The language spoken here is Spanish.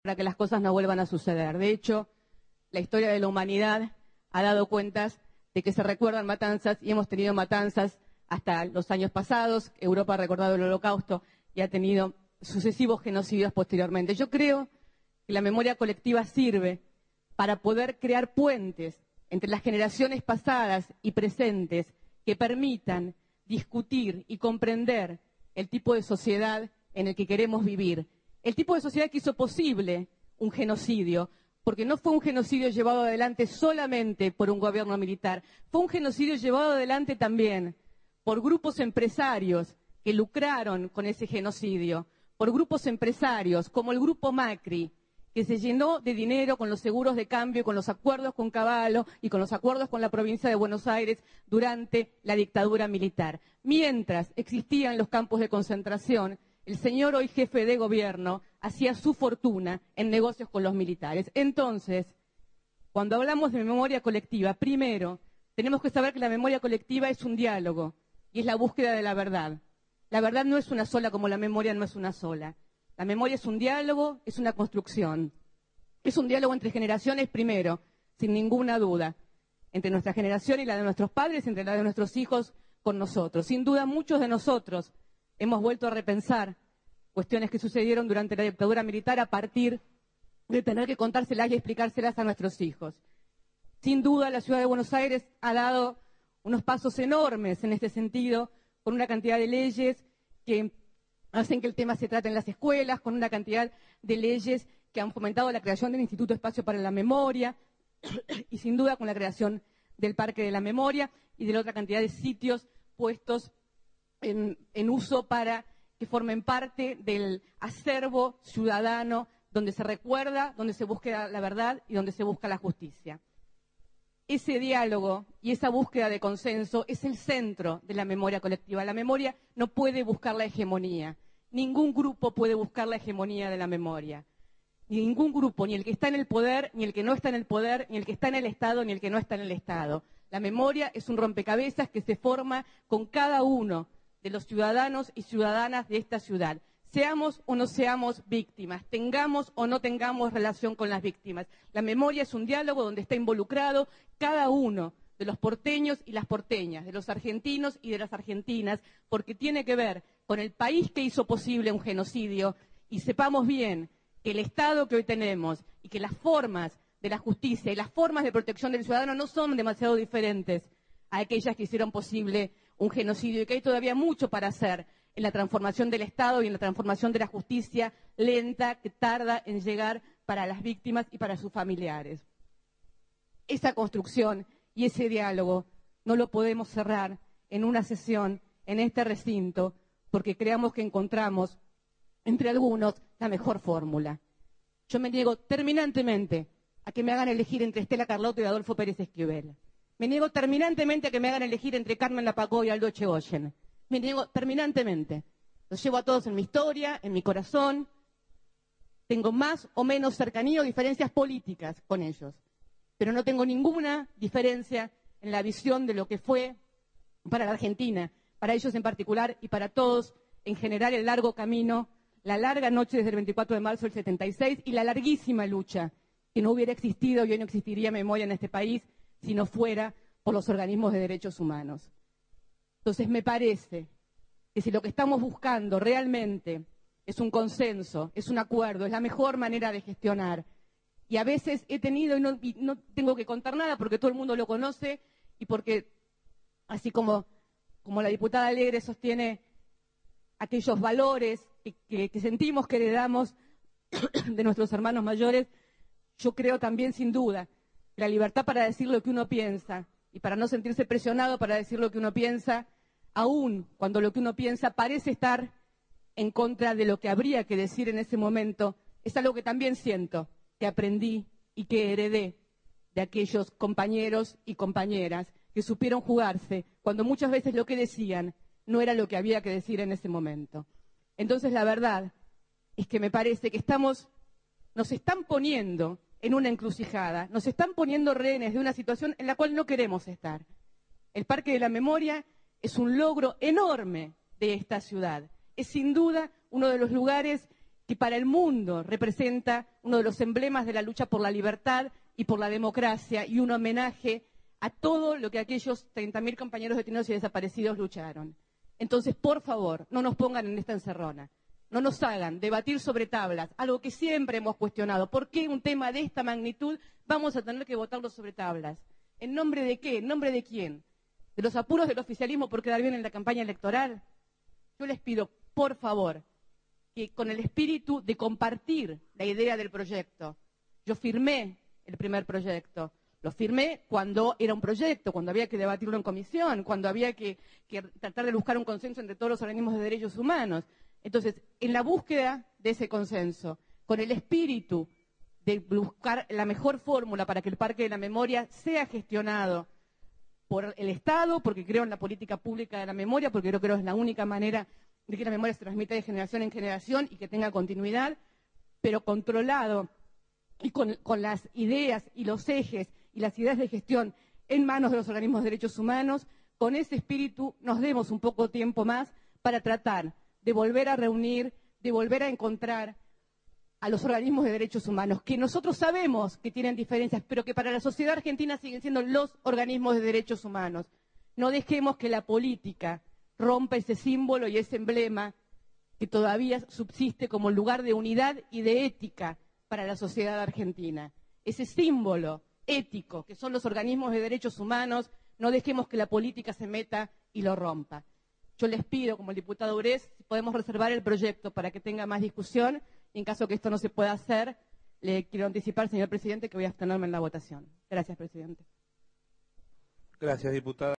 para que las cosas no vuelvan a suceder. De hecho, la historia de la humanidad ha dado cuentas de que se recuerdan matanzas y hemos tenido matanzas hasta los años pasados. Europa ha recordado el Holocausto y ha tenido sucesivos genocidios posteriormente. Yo creo que la memoria colectiva sirve para poder crear puentes entre las generaciones pasadas y presentes que permitan discutir y comprender el tipo de sociedad en el que queremos vivir. El tipo de sociedad que hizo posible un genocidio, porque no fue un genocidio llevado adelante solamente por un gobierno militar, fue un genocidio llevado adelante también por grupos empresarios que lucraron con ese genocidio, por grupos empresarios como el Grupo Macri, que se llenó de dinero con los seguros de cambio, con los acuerdos con Cavallo y con los acuerdos con la provincia de Buenos Aires durante la dictadura militar. Mientras existían los campos de concentración, el señor hoy jefe de gobierno hacía su fortuna en negocios con los militares. Entonces, cuando hablamos de memoria colectiva, primero tenemos que saber que la memoria colectiva es un diálogo y es la búsqueda de la verdad. La verdad no es una sola como la memoria no es una sola. La memoria es un diálogo, es una construcción. Es un diálogo entre generaciones primero, sin ninguna duda. Entre nuestra generación y la de nuestros padres, entre la de nuestros hijos con nosotros. Sin duda muchos de nosotros hemos vuelto a repensar cuestiones que sucedieron durante la dictadura militar a partir de tener que contárselas y explicárselas a nuestros hijos. Sin duda la ciudad de Buenos Aires ha dado unos pasos enormes en este sentido, con una cantidad de leyes que hacen que el tema se trate en las escuelas, con una cantidad de leyes que han fomentado la creación del Instituto Espacio para la Memoria y sin duda con la creación del Parque de la Memoria y de la otra cantidad de sitios puestos en uso para que formen parte del acervo ciudadano donde se recuerda, donde se busca la verdad y donde se busca la justicia. Ese diálogo y esa búsqueda de consenso es el centro de la memoria colectiva. La memoria no puede buscar la hegemonía. Ningún grupo puede buscar la hegemonía de la memoria. Ningún grupo, ni el que está en el poder, ni el que no está en el poder, ni el que está en el Estado, ni el que no está en el Estado. La memoria es un rompecabezas que se forma con cada uno de los ciudadanos y ciudadanas de esta ciudad. Seamos o no seamos víctimas, tengamos o no tengamos relación con las víctimas. La memoria es un diálogo donde está involucrado cada uno de los porteños y las porteñas, de los argentinos y de las argentinas, porque tiene que ver con el país que hizo posible un genocidio y sepamos bien que el Estado que hoy tenemos y que las formas de la justicia y las formas de protección del ciudadano no son demasiado diferentes a aquellas que hicieron posible un genocidio y que hay todavía mucho para hacer en la transformación del Estado y en la transformación de la justicia lenta que tarda en llegar para las víctimas y para sus familiares. Esa construcción y ese diálogo no lo podemos cerrar en una sesión en este recinto porque creamos que encontramos entre algunos la mejor fórmula. Yo me niego terminantemente a que me hagan elegir entre Estela Carlotto y Adolfo Pérez Esquivel. Me niego terminantemente a que me hagan elegir entre Carmen Lapacó y Aldo Echegoyen. Me niego terminantemente. Los llevo a todos en mi historia, en mi corazón. Tengo más o menos cercanía o diferencias políticas con ellos. Pero no tengo ninguna diferencia en la visión de lo que fue para la Argentina, para ellos en particular y para todos en general el largo camino, la larga noche desde el 24 de marzo del 76 y la larguísima lucha que no hubiera existido y hoy no existiría memoria en este país si no fuera por los organismos de derechos humanos. Entonces me parece que si lo que estamos buscando realmente es un consenso, es un acuerdo, es la mejor manera de gestionar, y a veces he tenido, y no tengo que contar nada porque todo el mundo lo conoce y porque, así como la diputada Alegre sostiene aquellos valores que sentimos que heredamos de nuestros hermanos mayores, yo creo también sin duda que la libertad para decir lo que uno piensa y para no sentirse presionado para decir lo que uno piensa, aun cuando lo que uno piensa parece estar en contra de lo que habría que decir en ese momento, es algo que también siento, que aprendí y que heredé de aquellos compañeros y compañeras que supieron jugarse cuando muchas veces lo que decían no era lo que había que decir en ese momento. Entonces la verdad es que me parece que nos están poniendo en una encrucijada, nos están poniendo rehenes de una situación en la cual no queremos estar. El Parque de la Memoria es un logro enorme de esta ciudad. Es sin duda uno de los lugares si para el mundo representa uno de los emblemas de la lucha por la libertad y por la democracia y un homenaje a todo lo que aquellos 30.000 compañeros detenidos y desaparecidos lucharon. Entonces, por favor, no nos pongan en esta encerrona. No nos hagan debatir sobre tablas, algo que siempre hemos cuestionado. ¿Por qué un tema de esta magnitud vamos a tener que votarlo sobre tablas? ¿En nombre de qué? ¿En nombre de quién? ¿De los apuros del oficialismo por quedar bien en la campaña electoral? Yo les pido, por favor, que con el espíritu de compartir la idea del proyecto. Yo firmé el primer proyecto. Lo firmé cuando era un proyecto, cuando había que debatirlo en comisión, cuando había que tratar de buscar un consenso entre todos los organismos de derechos humanos. Entonces, en la búsqueda de ese consenso, con el espíritu de buscar la mejor fórmula para que el Parque de la Memoria sea gestionado por el Estado, porque creo en la política pública de la memoria, porque creo que es la única manera de que la memoria se transmita de generación en generación y que tenga continuidad, pero controlado y con las ideas y los ejes y las ideas de gestión en manos de los organismos de derechos humanos. Con ese espíritu nos demos un poco de tiempo más para tratar de volver a reunir, de volver a encontrar a los organismos de derechos humanos, que nosotros sabemos que tienen diferencias, pero que para la sociedad argentina siguen siendo los organismos de derechos humanos. No dejemos que la política rompa ese símbolo y ese emblema que todavía subsiste como lugar de unidad y de ética para la sociedad argentina. Ese símbolo ético que son los organismos de derechos humanos, no dejemos que la política se meta y lo rompa. Yo les pido, como el diputado Urés, si podemos reservar el proyecto para que tenga más discusión, y en caso que esto no se pueda hacer, le quiero anticipar, señor presidente, que voy a abstenerme en la votación. Gracias, presidente. Gracias, diputada.